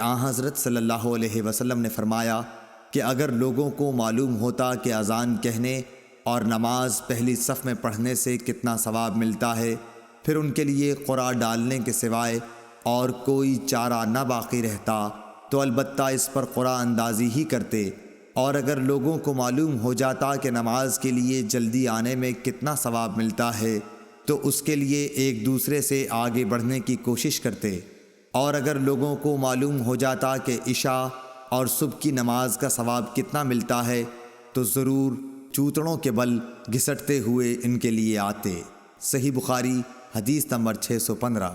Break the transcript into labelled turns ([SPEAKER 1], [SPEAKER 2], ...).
[SPEAKER 1] آن حضرت صلی اللہ علیہ وسلم نے فرمایا کہ اگر لوگوں کو معلوم ہوتا کہ اذان کہنے اور نماز پہلی صف میں پڑھنے سے کتنا ثواب ملتا ہے، پھر ان کے لیے قرعہ ڈالنے کے سوائے اور کوئی چارہ نہ باقی رہتا تو البتہ اس پر قرعہ اندازی ہی کرتے۔ اور اگر لوگوں کو معلوم ہو جاتا کہ نماز کے لیے جلدی آنے میں کتنا ثواب ملتا ہے تو اس کے لیے ایک دوسرے سے آگے بڑھنے کی کوشش کرتے۔ اور اگر لوگوں کو معلوم ہو جاتا کہ عشاء اور صبح کی نماز کا ثواب کتنا ملتا ہے تو ضرور چوتڑوں کے بل گھسٹتے ہوئے ان کے لیے آتے۔ صحیح بخاری حدیث نمبر 615۔